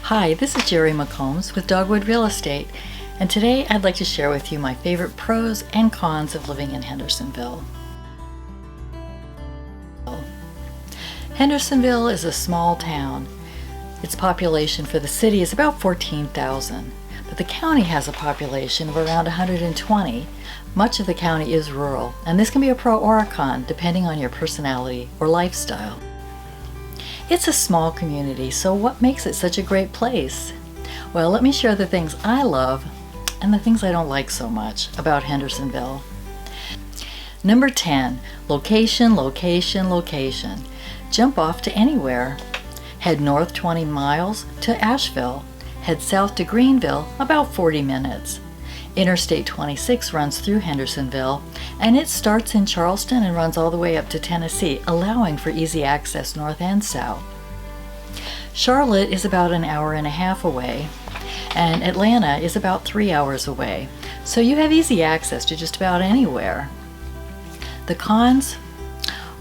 Hi, this is Jerry McCombs with Dogwood Real Estate, and today I'd like to share with you my favorite pros and cons of living in Hendersonville. Hendersonville is a small town. Its population for the city is about 14,000, but the county has a population of around 120. Much of the county is rural, and this can be a pro or a con depending on your personality or lifestyle. It's a small community, so what makes it such a great place? Well, let me share the things I love and the things I don't like so much about Hendersonville. Number 10, location, location, location. Jump off to anywhere. Head north 20 miles to Asheville. Head south to Greenville, about 40 minutes. Interstate 26 runs through Hendersonville, and it starts in Charleston and runs all the way up to Tennessee, allowing for easy access north and south. Charlotte is about an hour and a half away, and Atlanta is about 3 hours away, so you have easy access to just about anywhere. The cons?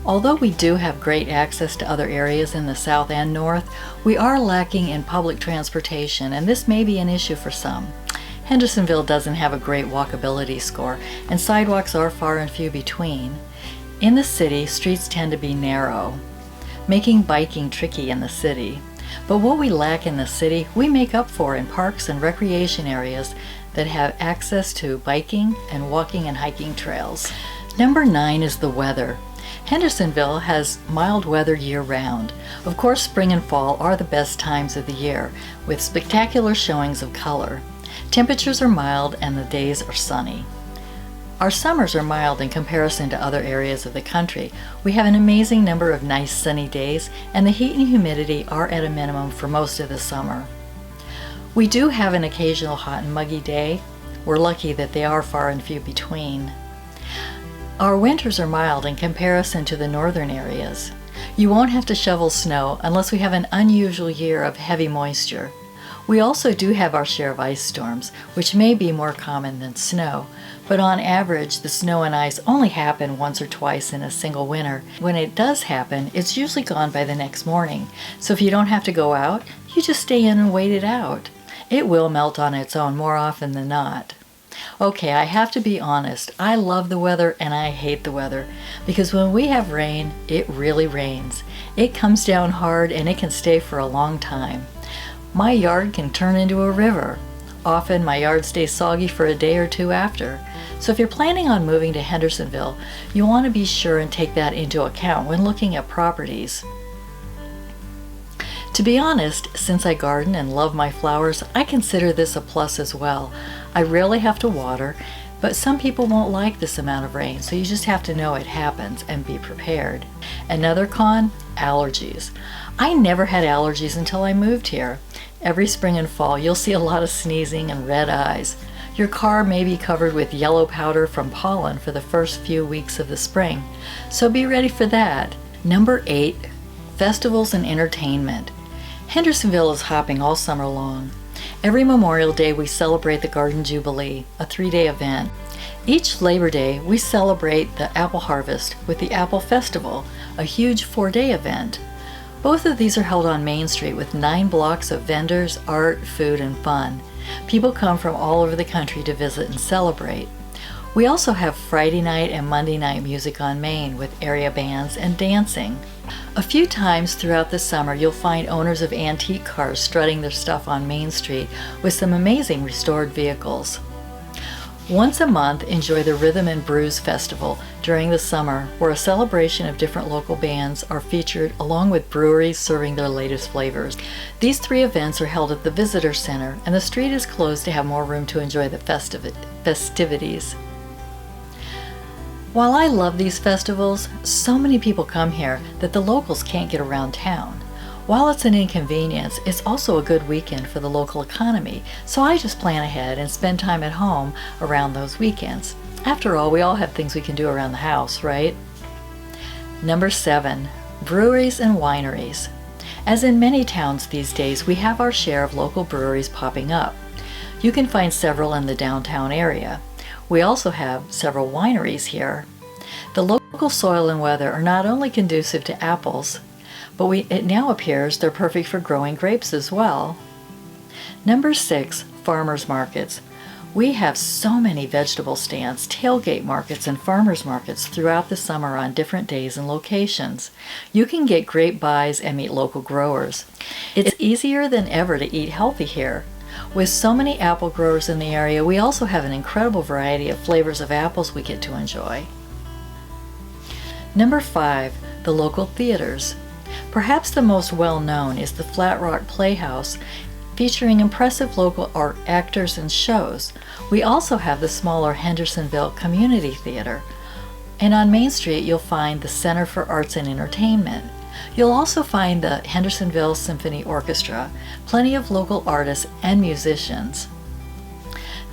Although we do have great access to other areas in the south and north, we are lacking in public transportation, and this may be an issue for some. Hendersonville doesn't have a great walkability score, and sidewalks are far and few between. In the city, streets tend to be narrow, making biking tricky in the city. But what we lack in the city, we make up for in parks and recreation areas that have access to biking and walking and hiking trails. Number 9 is the weather. Hendersonville has mild weather year-round. Of course, spring and fall are the best times of the year, with spectacular showings of color. Temperatures are mild and the days are sunny. Our summers are mild in comparison to other areas of the country. We have an amazing number of nice sunny days, and the heat and humidity are at a minimum for most of the summer. We do have an occasional hot and muggy day. We're lucky that they are far and few between. Our winters are mild in comparison to the northern areas. You won't have to shovel snow unless we have an unusual year of heavy moisture. We also do have our share of ice storms, which may be more common than snow, but on average the snow and ice only happen once or twice in a single winter. When it does happen, it's usually gone by the next morning, so if you don't have to go out, you just stay in and wait it out. It will melt on its own more often than not. Okay, I have to be honest, I love the weather and I hate the weather, because when we have rain, it really rains. It comes down hard and it can stay for a long time. My yard can turn into a river. Often my yard stays soggy for a day or two after. So if you're planning on moving to Hendersonville, you want to be sure and take that into account when looking at properties. To be honest, since I garden and love my flowers, I consider this a plus as well. I rarely have to water, but some people won't like this amount of rain, so you just have to know it happens and be prepared. Another con, allergies. I never had allergies until I moved here. Every spring and fall, you'll see a lot of sneezing and red eyes. Your car may be covered with yellow powder from pollen for the first few weeks of the spring, so be ready for that. Number 8, festivals and entertainment. Hendersonville is hopping all summer long. Every Memorial Day we celebrate the Garden Jubilee, a 3-day event. Each Labor Day we celebrate the apple harvest with the Apple Festival, a huge 4-day event. Both of these are held on Main Street with 9 blocks of vendors, art, food, and fun. People come from all over the country to visit and celebrate. We also have Friday night and Monday night music on Main with area bands and dancing. A few times throughout the summer you'll find owners of antique cars strutting their stuff on Main Street with some amazing restored vehicles. Once a month, enjoy the Rhythm and Brews Festival during the summer, where a celebration of different local bands are featured along with breweries serving their latest flavors. These 3 events are held at the Visitor Center, and the street is closed to have more room to enjoy the festivities. While I love these festivals, so many people come here that the locals can't get around town. While it's an inconvenience, it's also a good weekend for the local economy, so I just plan ahead and spend time at home around those weekends. After all, we all have things we can do around the house, right? Number 7, breweries and wineries. As in many towns these days, we have our share of local breweries popping up. You can find several in the downtown area. We also have several wineries here. The local soil and weather are not only conducive to apples, but it now appears they're perfect for growing grapes as well. Number 6, farmers markets. We have so many vegetable stands, tailgate markets, and farmers markets throughout the summer on different days and locations. You can get great buys and meet local growers. It's easier than ever to eat healthy here. With so many apple growers in the area, we also have an incredible variety of flavors of apples we get to enjoy. Number 5, the local theaters. Perhaps the most well-known is the Flat Rock Playhouse, featuring impressive local art actors and shows. We also have the smaller Hendersonville Community Theater. And on Main Street, you'll find the Center for Arts and Entertainment. You'll also find the Hendersonville Symphony Orchestra, plenty of local artists and musicians.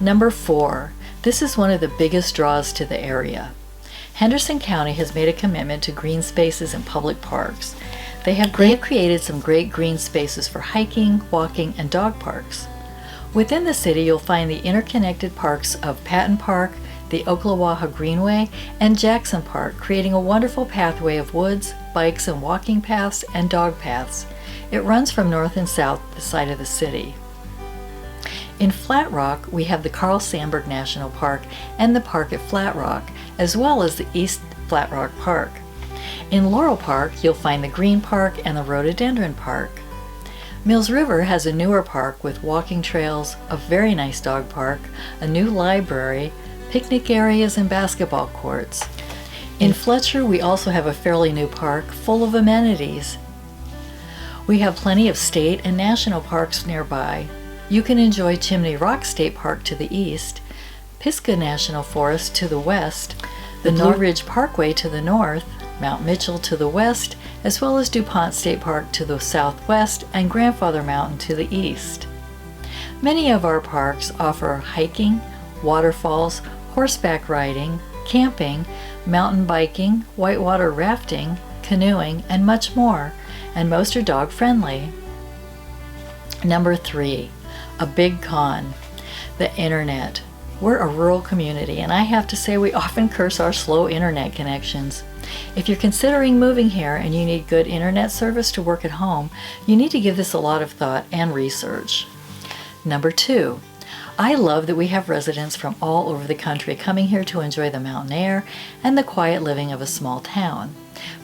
Number 4, this is one of the biggest draws to the area. Henderson County has made a commitment to green spaces and public parks. They have created some great green spaces for hiking, walking, and dog parks. Within the city, you'll find the interconnected parks of Patton Park, the Ocklawaha Greenway, and Jackson Park, creating a wonderful pathway of woods, bikes and walking paths, and dog paths. It runs from north and south the side of the city. In Flat Rock, we have the Carl Sandburg National Park and the park at Flat Rock, as well as the East Flat Rock Park. In Laurel Park, you'll find the Green Park and the Rhododendron Park. Mills River has a newer park with walking trails, a very nice dog park, a new library, picnic areas, and basketball courts. In Fletcher, we also have a fairly new park full of amenities. We have plenty of state and national parks nearby. You can enjoy Chimney Rock State Park to the east, Pisgah National Forest to the west, the Blue Ridge Parkway to the north, Mount Mitchell to the west, as well as DuPont State Park to the southwest and Grandfather Mountain to the east. Many of our parks offer hiking, waterfalls, horseback riding, camping, mountain biking, whitewater rafting, canoeing, and much more, and most are dog friendly. Number 3, a big con, the internet. We're a rural community, and I have to say we often curse our slow internet connections. If you're considering moving here and you need good internet service to work at home, you need to give this a lot of thought and research. Number 2, I love that we have residents from all over the country coming here to enjoy the mountain air and the quiet living of a small town.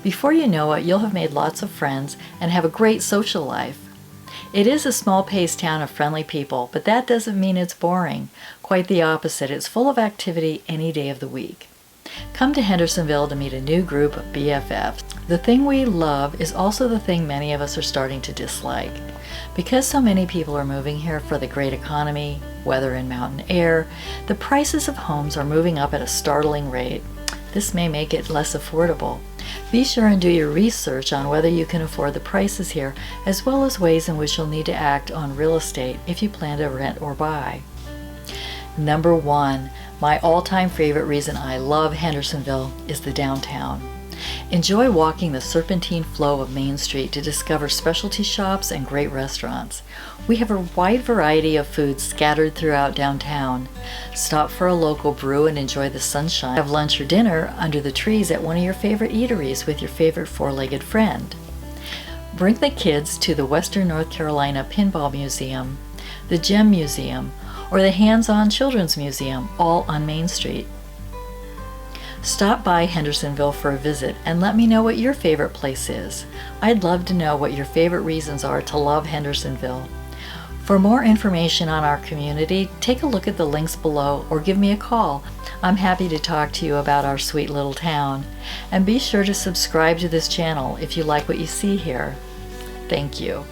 Before you know it, you'll have made lots of friends and have a great social life. It is a small-paced town of friendly people, but that doesn't mean it's boring. Quite the opposite, it's full of activity any day of the week. Come to Hendersonville to meet a new group of BFFs. The thing we love is also the thing many of us are starting to dislike. Because so many people are moving here for the great economy, weather, and mountain air, the prices of homes are moving up at a startling rate. This may make it less affordable. Be sure and do your research on whether you can afford the prices here, as well as ways in which you'll need to act on real estate if you plan to rent or buy. Number 1, my all-time favorite reason I love Hendersonville is the downtown. Enjoy walking the serpentine flow of Main Street to discover specialty shops and great restaurants. We have a wide variety of foods scattered throughout downtown. Stop for a local brew and enjoy the sunshine. Have lunch or dinner under the trees at one of your favorite eateries with your favorite four-legged friend. Bring the kids to the Western North Carolina Pinball Museum, the Gem Museum, or the Hands-On Children's Museum, all on Main Street. Stop by Hendersonville for a visit and let me know what your favorite place is. I'd love to know what your favorite reasons are to love Hendersonville. For more information on our community, take a look at the links below or give me a call. I'm happy to talk to you about our sweet little town. And be sure to subscribe to this channel if you like what you see here. Thank you.